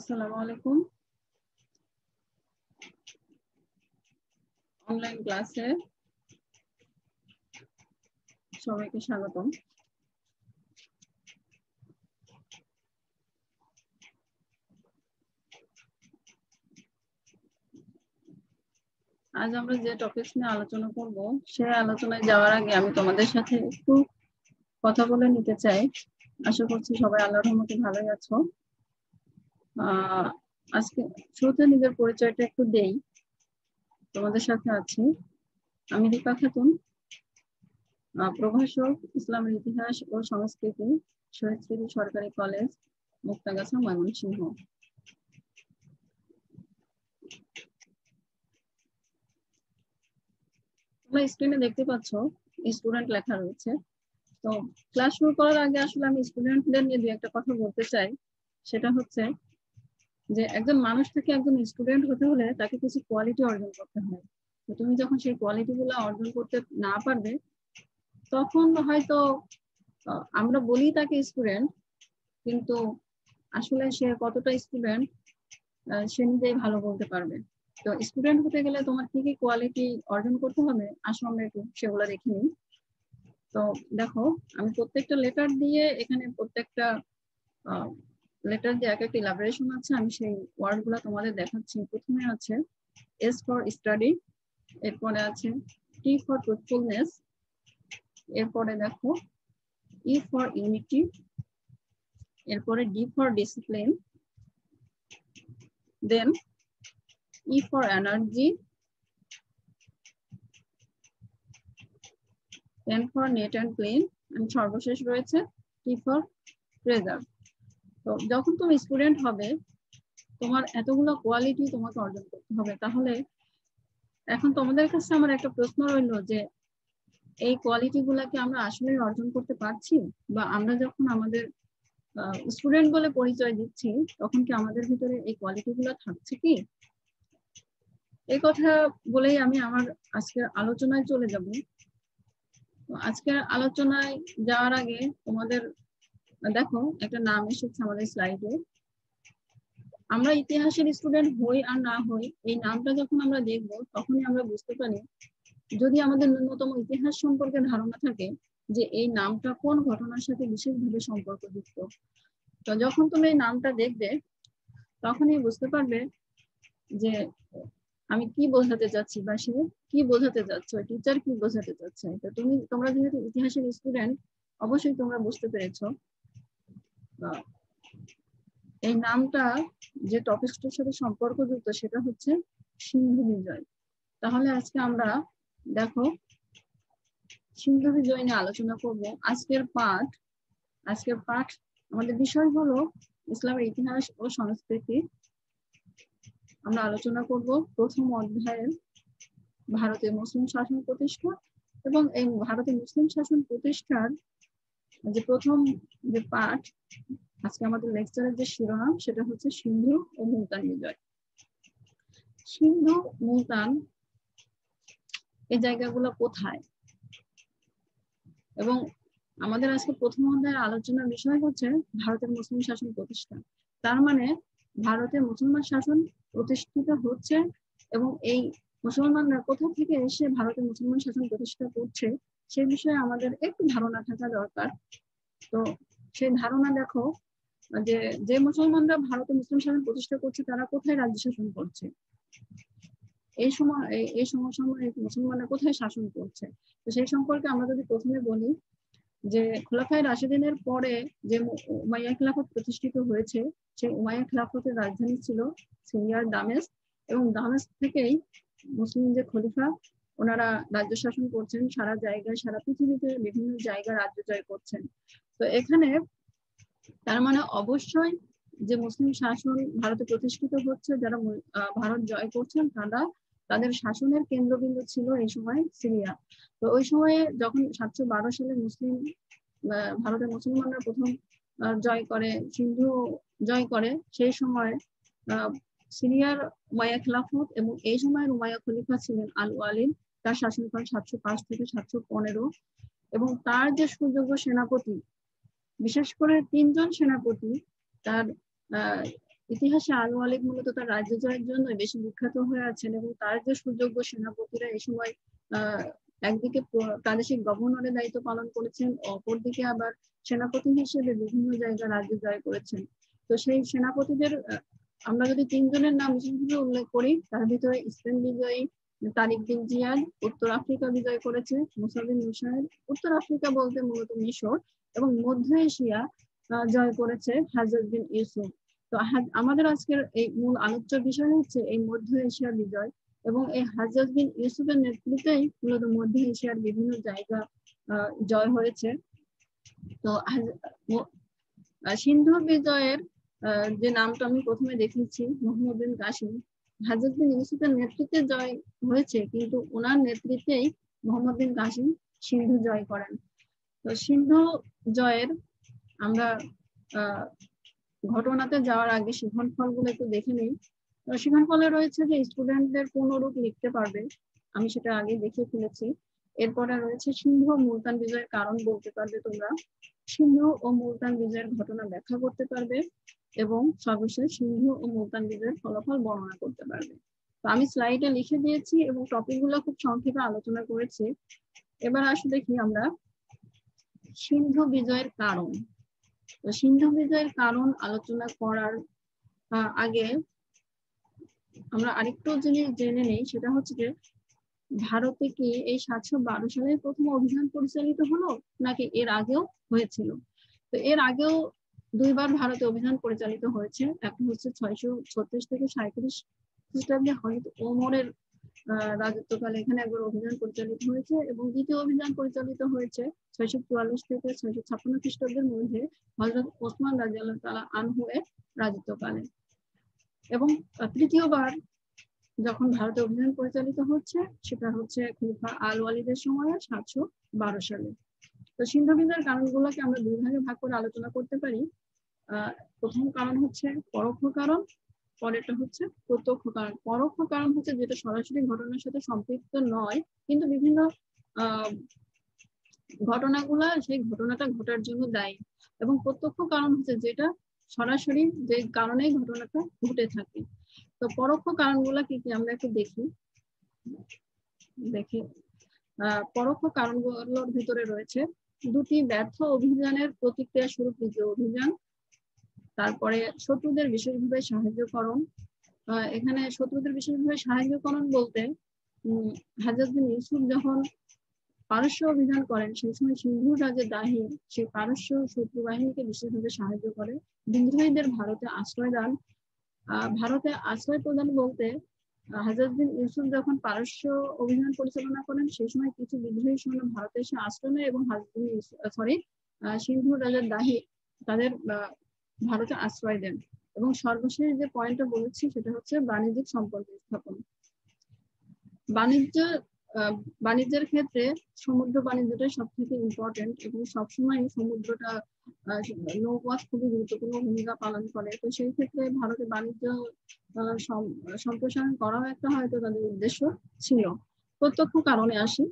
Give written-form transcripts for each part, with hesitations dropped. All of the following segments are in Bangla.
আসসালামু আলাইকুম। অনলাইন ক্লাসে সবাইকে স্বাগতম। আজ আমরা যে টপিক নিয়ে আলোচনা করব সে আলোচনায় যাওয়ার আগে আমি তোমাদের সাথে একটু কথা বলে নিতে চাই। আশা করছি সবাই আল্লাহর রহমতে ভালোই আছো। আজকে শুরুতে নিজের পরিচয়টা একটু দেই। তোমাদের সাথে আছি আমি দীপা খাতুন, প্রভাষক, ইসলামের ইতিহাস ও সংস্কৃতি, শহীদ স্মৃতি সরকারি কলেজ, মুক্তাগাছা, ময়মনসিংহ। তোমরা স্ক্রিনে দেখতে পাচ্ছ স্টুডেন্ট লেখা রয়েছে। তো ক্লাস শুরু করার আগে আসলে আমি স্টুডেন্টদের নিয়ে দুই একটা কথা বলতে চাই। সেটা হচ্ছে যে একজন মানুষ থেকে একজন স্টুডেন্ট হতে হলে তাকে কিছু কোয়ালিটি অর্জন করতে হয়। তো তুমি যখন সেই কোয়ালিটি গুলো অর্জন করতে না পারবে তখন হয়তো আমরা বলি তাকে স্টুডেন্ট, কিন্তু আসলে সে কতটা স্টুডেন্ট সে নিজেই ভালো বলতে পারবে। তো স্টুডেন্ট হতে গেলে তোমার কি কি কোয়ালিটি অর্জন করতে হবে আসলে আমরা একটু সেগুলো দেখে নিই। তো দেখো, আমি প্রত্যেকটা লেটার দিয়ে এখানে প্রত্যেকটা লেটার দিয়ে এক একটা ইলাবোরেশন আছে, আমি সেই ওয়ার্ড গুলো তোমাদের দেখাচ্ছি। প্রথমে আছে এস ফর স্টাডি, এরপরে আছে টি ফর ট্রুথফুলনেস, এরপরে দেখো ই ফর ইউনিটি, এরপরে D for discipline, then E for energy, then for neat and clean, and সর্বশেষ রয়েছে টি ফর প্রেজার্ভ। তো যখন তুমি স্টুডেন্ট হবে তোমার এতগুলো কোয়ালিটি তোমাকে অর্জন করতে হবে। তাহলে এখন তোমাদের কাছে আমার একটা প্রশ্ন রইলো যে এই কোয়ালিটি গুলাকে আমরা আসলে অর্জন করতে পারছি, বা আমরা যখন আমাদের স্টুডেন্ট বলে পরিচয় দিচ্ছি তখন কি আমাদের ভিতরে এই কোয়ালিটি গুলো থাকছে কি? এই কথা বলেই আমি আমার আজকের আলোচনায় চলে যাব। আজকের আলোচনায় যাওয়ার আগে তোমাদের দেখো একটা নাম এসেছে আমাদের স্লাইডে। আমরা ইতিহাসের স্টুডেন্ট হই আর না হই, এই নামটা যখন আমরা দেখব তখনই আমরা বুঝতে পারি, যদি আমাদের ন্যূনতম ইতিহাস সম্পর্কে ধারণা থাকে, যে এই নামটা কোন ঘটনার সাথে বিশেষভাবে সম্পর্কযুক্ত। তো যখন তুমি এই নামটা দেখবে তখনই বুঝতে পারবে যে আমি কি বোঝাতে চাচ্ছি, বা সে কি বোঝাতে চাচ্ছে, টিচার কি বোঝাতে চাচ্ছে। তো তোমরা যেহেতু ইতিহাসের স্টুডেন্ট অবশ্যই তোমরা বুঝতে পেরেছো এই নামটা যে টপিকটার সাথে সম্পর্কযুক্ত সেটা হচ্ছে সিন্ধু বিজয়। তাহলে আজকে আমরা দেখো সিন্ধু বিজয় নিয়ে আলোচনা করব। আজকের পাঠ আমাদের বিষয় হলো ইসলামের ইতিহাস ও সংস্কৃতি। আমরা আলোচনা করব প্রথম অধ্যায়ের ভারতে মুসলিম শাসন প্রতিষ্ঠা, এবং এই ভারতে মুসলিম শাসন প্রতিষ্ঠার যে প্রথম যে পাঠ আজকে আমাদের লেকচারের যে শিরোনাম সেটা হচ্ছে সিন্ধু ও মুলতান বিজয়। সিন্ধু, মুলতান এই জায়গাগুলো কোথায়, এবং আমাদের আজকে প্রথম অধ্যায়ের আলোচনার বিষয় হচ্ছে ভারতের মুসলিম শাসন প্রতিষ্ঠা। তার মানে ভারতে মুসলমান শাসন প্রতিষ্ঠিত হচ্ছে, এবং এই মুসলমানরা কোথা থেকে এসে ভারতে মুসলমান শাসন প্রতিষ্ঠা করছে সে বিষয়ে আমাদের একটু ধারণা থাকা দরকার। তো সেই ধারণা দেখো যে যে মুসলমানরা ভারতে মুসলিম শাসন প্রতিষ্ঠা করছে তারা কোথায় রাজ্য শাসন করছে, এই সমসাময়িক মুসলমানরা কোথায় শাসন করছে। তো সেই সম্পর্কে আমরা যদি প্রথমে বলি যে খোলাফায়ে রাশিদিনের পরে যে উমাইয়া খিলাফত প্রতিষ্ঠিত হয়েছে, সেই উমাইয়া খিলাফতের রাজধানী ছিল সিরিয়ার দামেস্ক, এবং দামেস্ক থেকেই মুসলিম যে খলিফা ওনারা রাজ্য শাসন করছেন, সারা জায়গায় সারা পৃথিবীতে বিভিন্ন জায়গা রাজ্য জয় করছেন। তো এখানে তার মানে অবশ্যই যে মুসলিম শাসন ভারতে প্রতিষ্ঠিত হচ্ছে, যারা ভারত জয় করছেন তাদের শাসনের কেন্দ্রবিন্দু ছিল এই সময় সিরিয়া। তো ওই সময়ে যখন 712 সালে ভারতের মুসলমানরা প্রথম জয় করে, সিন্ধু জয় করে, সেই সময় সিরিয়ার উমাইয়া খিলাফত এবং এই সময়ের উমাইয়া খলিফা ছিলেন আল ওয়ালিদ। তার শাসনকাল 705 থেকে 715, এবং তার যে সুযোগ্য সেনাপতি, বিশেষ করে 3 জন সেনাপতি তার ইতিহাসে আল ওয়ালিদ মূলত তার রাজ্য জয়ের জন্য বেশি বিখ্যাত হয়ে আছেন এবং তার যে সুযোগ্য সেনাপতিরা এই সময় একদিকে প্রাদেশিক গভর্নরের দায়িত্ব পালন করেছেন, অপরদিকে আবার সেনাপতি হিসেবে বিভিন্ন জায়গা রাজ্য জয় করেছেন। তো সেই সেনাপতিদের আমরা যদি তিনজনের নাম বিশেষভাবে উল্লেখ করি, তার ভিতরে স্পেন বিজয়ী তারিক বিন জিয়াদ উত্তর আফ্রিকা বিজয় করেছে, মুসা বিন নুসাইর উত্তর আফ্রিকা বলতে মূলত মিশর এবং মধ্য এশিয়া জয় করেছে হাজ্জাজ বিন ইউসুফ। তো আমাদের আজকের এই মূল আলোচ্য বিষয় হচ্ছে এই মধ্য এশিয়া বিজয় এবং এই হাজ্জাজ বিন ইউসুফের নেতৃত্বেই মূলত মধ্য এশিয়ার বিভিন্ন জায়গা জয় হয়েছে। তো সিন্ধু বিজয়ের যে নামটা আমি প্রথমে দেখিয়েছি মোহাম্মদ বিন কাসিম, হাজ্জাজ বিন ইউসুফের নেতৃত্বে জয় হয়েছে, কিন্তু ওনার নেতৃত্বেই মোহাম্মদ বিন কাসিম সিন্ধু জয় করেন। তো সিন্ধু জয়ের আমরা ঘটনাতে যাওয়ার আগে শিখনফলগুলো একটু দেখে নিই। শিখনফলে রয়েছে যে স্টুডেন্টদের পূর্ণরূপ লিখতে পারবে, আমি সেটা আগে দেখে ফেলেছি। এরপরে রয়েছে সিন্ধু ও মুলতান বিজয়ের কারণ বলতে পারবে তোমরা, সিন্ধু ও মুলতান বিজয়ের ঘটনা ব্যাখ্যা করতে পারবে এবং সর্বশেষ সিন্ধু ও মুলতান বিজয়ের ফলাফল বর্ণনা করতে পারবে। তো আমি স্লাইডে লিখে দিয়েছি এবং টপিকগুলো খুব সংক্ষেপে আলোচনা করেছি। এবার আসলে দেখি আমরা সিন্ধু বিজয়ের কারণ। তো সিন্ধু বিজয়ের কারণ আলোচনা করার আগে আমরা আরেকটু জিনিস জেনে নেই, সেটা হচ্ছে যে ভারতে কি এই 712 সালে প্রথম অভিযান পরিচালিত হলো নাকি এর আগেও হয়েছিল? তো এর আগেও দুইবার ভারতে অভিযান পরিচালিত হয়েছে। একটা হচ্ছে 636 থেকে 37 খ্রিস্টাব্দে হযরত ওমরের রাজত্বকালে এখানে একবার অভিযান পরিচালিত হয়েছে এবং দ্বিতীয় অভিযান পরিচালিত হয়েছে 644 থেকে 656 খ্রিস্টাব্দের মধ্যে হযরত ওসমান রাদিয়াল্লাহু তাআলা আনহু এর রাজত্বকালে। এবং তৃতীয়বার যখন ভারতে অভিযান পরিচালিত হচ্ছে সেটা হচ্ছে খলিফা আল ওয়ালিদের সময়ে 712 সালে। তো সিন্ধু বিজয়ের কারণগুলোকে আমরা দুই ভাগে ভাগ করে আলোচনা করতে পারি। প্রথম কারণ হচ্ছে পরোক্ষ কারণ, পরেরটা হচ্ছে প্রত্যক্ষ কারণ। পরোক্ষ কারণ হচ্ছে যেটা সরাসরি ঘটনার সাথে সম্পৃক্ত নয় কিন্তু বিভিন্ন ঘটনাগুলা সেই ঘটনাটা ঘটার জন্য দায়ী, এবং প্রত্যক্ষ কারণ হচ্ছে যেটা সরাসরি যে কারণে ঘটনাটা ঘটে থাকে। তো পরোক্ষ কারণগুলা কি কি আমরা একটু দেখি। পরোক্ষ কারণগুলোর ভিতরে রয়েছে দুটি ব্যর্থ অভিযানের প্রতিক্রিয়া স্বরূপ দ্বিতীয় অভিযান, তারপরে শত্রুদের বিশেষভাবে সাহায্যকরণ। এখানে শত্রুদের বিশেষভাবে সাহায্যকরণ বলতে হাজ্জাজ বিন ইউসুফ যখন পারস্য অভিযান করেন সেই সময় সিন্ধু রাজা দাহির সেই পারস্য শত্রু বাহিনীকে বিশেষভাবে সাহায্য করে। বিদ্রোহীদের ভারতে আশ্রয় দান। ভারতে আশ্রয় প্রদান বলতে হাজ্জাজ বিন ইউসুফ যখন পারস্য অভিযান পরিচালনা করেন সেই সময় কিছু বিদ্রোহী সৈন্য ভারতে এসে আশ্রয় নেয় এবং সিন্ধু রাজা দাহির তাদের ভারতে আশ্রয় দেন। এবং সর্বশেষ যে পয়েন্টটা বলেছি সেটা হচ্ছে বাণিজ্যিক সম্পর্ক স্থাপন। বাণিজ্যের ক্ষেত্রে সমুদ্র বাণিজ্যটাই সব থেকে ইম্পর্টেন্ট এবং সবসময় সমুদ্রটা নৌপথ খুবই গুরুত্বপূর্ণ ভূমিকা পালন করে। তো সেই ক্ষেত্রে ভারতে বাণিজ্য সম্প্রসারণ করাও একটা হয়তো তাদের উদ্দেশ্য ছিল। প্রত্যক্ষ কারণে আসি।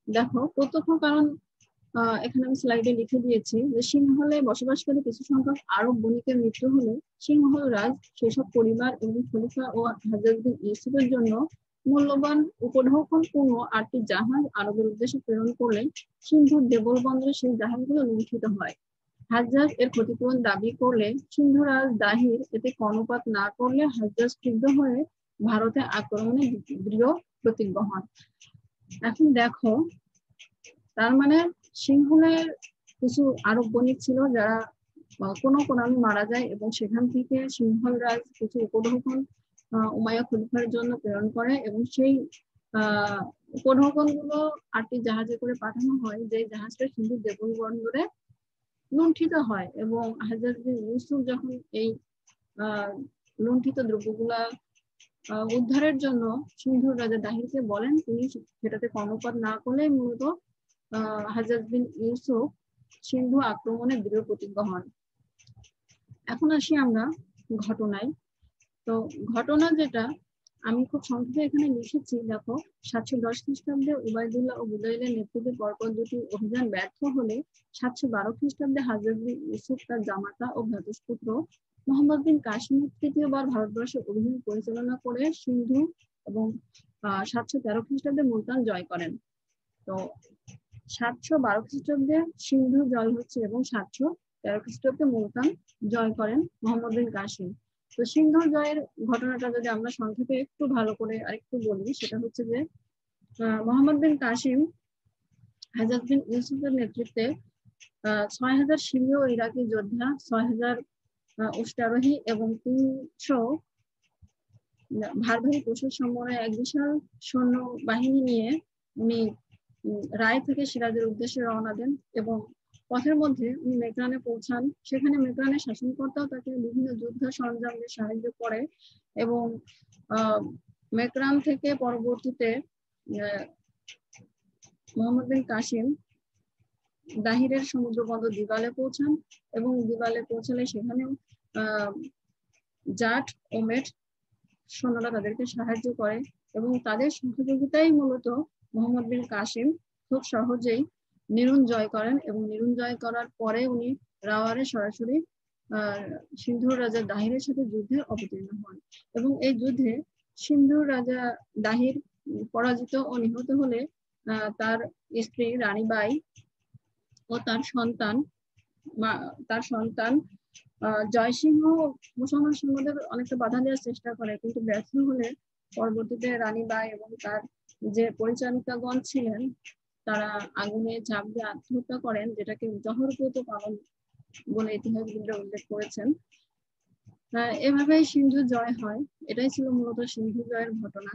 দেখো প্রত্যক্ষ কারণ এখানে আমি স্লাইডে লিখে দিয়েছি যে সিংহলে বসবাসকারী কিছু সংখ্যক আরব বণিকের মৃত্যু হলে সিংহল রাজ সেসব পরিবার এবং খলিফা ও হাজ্জাজ বিন ইউসুফের জন্য মূল্যবান উপঢৌকনপূর্ণ 8টি জাহাজ আরবের উদ্দেশ্যে প্রেরণ করলে সিন্ধুর দেবল বন্দরে সেই জাহাজগুলো লুণ্ঠিত হয়। হাজ্জাজ এর ক্ষতিপূরণ দাবি করলে সিন্ধু রাজ দাহির এতে কর্ণপাত না করলে হাজ্জাজ ক্রুদ্ধ হয়ে ভারতে আক্রমণে দৃঢ় প্রতিজ্ঞ হন। এখন দেখো তার মানে সিংহলের কিছু আরব বণিক ছিল যারা কোনো কোরআনে মারা যায় এবং সেখান থেকে সিংহল রাজ কিছু উপঢৌকন উমাইয়া খলিফার জন্য প্রেরণ করে এবং সেই উপঢৌকন গুলো 8টি জাহাজে করে পাঠানো হয়, যে জাহাজটা সিন্ধু দেবল বন্দরে লুণ্ঠিত হয়। এবং হাজ্জাজ বিন ইউসুফ যখন এই লুণ্ঠিত দ্রব্যগুলা উদ্ধারের জন্য সিন্ধুর রাজা দাহিরকে বলেন, তিনি সেটাতে কর্ণপাত না করলে মূলত হাজ্জাজ বিন ইউসুফ সিন্ধু আক্রমণে দৃঢ় প্রতিজ্ঞ হন। এখন আসি আমরা ঘটনায়। তো ঘটনা যেটা আমি খুব সংক্ষেপে এখানে লিখেছি, দেখো 710 খ্রিস্টাব্দে উবাইদুল্লাহ ও বুদাইলের নেতৃত্বে পরপর দুটি অভিযান ব্যর্থ হলে 712 খ্রিস্টাব্দে হাজ্জাজ বিন ইউসুফ তার জামাতা ও ভ্রাতুষ্পুত্র মোহাম্মদ বিন কাসিম তৃতীয়বার ভারতবর্ষে অভিযান পরিচালনা করে সিন্ধু এবং 713 খ্রিস্টাব্দে মুলতান জয় করেন। তো 712 খ্রিস্টাব্দে সিন্ধু জয় হচ্ছে এবং 713 খ্রিস্টাব্দে মুলতান জয় করেন মোহাম্মদ বিন কাসিম। তো সিন্ধু জয়ের ঘটনাটা যদি আমরা সংক্ষেপে একটু ভালো করে আরেকটু বলি, সেটা হচ্ছে যে মোহাম্মদ বিন কাসিম হাজাজ বিন ইউসুফের নেতৃত্বে 6000 সিরীয় ও ইরাকি যোদ্ধা, 6000 উষ্ট্রারোহী এবং 300 ভারী পশুর সমন্বয়ে এক বিশাল সৈন্য বাহিনী নিয়ে উনি রায় থেকে সিরাজের উদ্দেশ্যে রওনা দেন এবং পথের মধ্যে উনি মেকরানে পৌঁছান। সেখানে মেকরানের শাসনকর্তাও তাকে বিভিন্ন যুদ্ধ সরঞ্জাম দিয়ে সাহায্য করে এবং মেকরান থেকে পরবর্তীতে মোহাম্মদ বিন কাসিম দাহিরের সমুদ্র বন্দর দিবালে পৌঁছান এবং দিবালে পৌঁছালে সেখানেও জাট ও মেট সৈন্যরা তাদেরকে সাহায্য করে এবং তাদের সহযোগিতাই মূলত মোহাম্মদ বিন কাসিম খুব সহজেই নিরুন জয় করেন এবং নিরুন জয় করার পরে উনি রাওয়ারে সরাসরি সিন্ধুর রাজা দাহিরের সাথে যুদ্ধে অবতীর্ণ হন এবং এই যুদ্ধে সিন্ধুর রাজা দাহির পরাজিত ও নিহত হলে তার স্ত্রী রানীবাই ও তার সন্তান জয়সিংহ মুসলমান সৈন্যদের অনেকটা বাধা দেওয়ার চেষ্টা করে, কিন্তু ব্যর্থ হলে পরবর্তীতে রানীবাই এবং তার যে পরিচারিকাগণ ছিলেন তারা আগুনে ঝাঁপ দিয়ে আত্মহত্যা করেন, যেটাকে জহরব্রত পালন বলে ইতিহাসবিদরা উল্লেখ করেছেন। এভাবেই সিন্ধু জয় হয়। এটাই ছিল মূলত সিন্ধু জয়ের ঘটনা।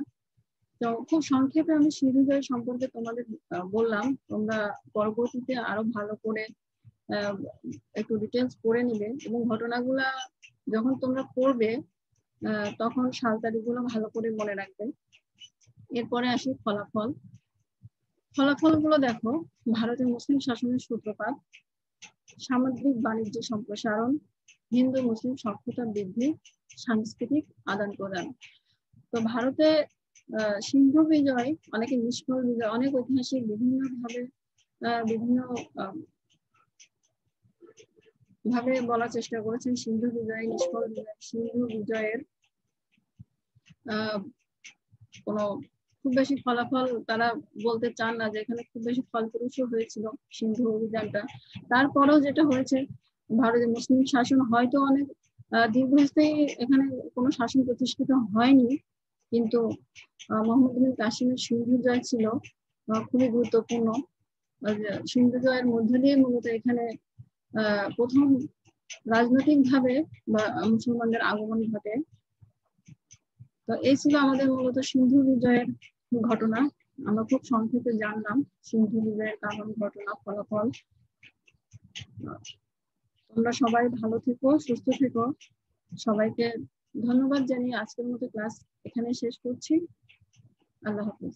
তো খুব সংক্ষেপে আমি সিন্ধু জয় সম্পর্কে তোমাদের বললাম, তোমরা পরবর্তীতে আরো ভালো করে একটু ডিটেলস পড়ে নিবে এবং ঘটনাগুলা যখন তোমরা পড়বে তখন সাল তারিখগুলো ভালো করে মনে রাখবে। এরপরে আসি ফলাফলগুলো দেখো। ভারতের মুসলিম শাসনের সূত্রপাত, সামুদ্রিক বাণিজ্য সম্প্রসারণ, হিন্দু মুসলিম সখ্যতা বৃদ্ধি, সাংস্কৃতিক আদান প্রদান। তো ভারতে সিন্ধু বিজয়, অনেকে নিষ্ফল বিজয়, অনেক ঐতিহাসিক বিভিন্ন ভাবে বলার চেষ্টা করেছেন সিন্ধু বিজয়, নিষ্ফল বিজয়। সিন্ধু বিজয়ের কোনো খুব বেশি ফলাফল তারা বলতে চান না যে এখানে খুব বেশি ফলপ্রসূ হয়েছিল সিন্ধু অভিযানটা। তারপরেও যেটা হয়েছে, ভারতের মুসলিম শাসন হয়তো অনেক দীর্ঘস্থায়ী এখানে কোনো শাসন প্রতিষ্ঠিত হয়নি, কিন্তু মোহাম্মদ বিন কাসিমের সিন্ধু জয় ছিল খুবই গুরুত্বপূর্ণ। সিন্ধু জয়ের মধ্য দিয়ে মূলত এখানে প্রথম রাজনৈতিক ভাবে মুসলমানদের আগমন ঘটে। তো এই ছিল আমাদের মূলত সিন্ধু বিজয়ের ঘটনা। আমরা খুব সংক্ষেপে জানলাম সিন্ধু বিজয়ের কারণ, ঘটনা, ফলাফল। তোমরা সবাই ভালো থেকো, সুস্থ থেকো। সবাইকে ধন্যবাদ জানিয়ে আজকের মতো ক্লাস এখানে শেষ করছি। আল্লাহ হাফেজ।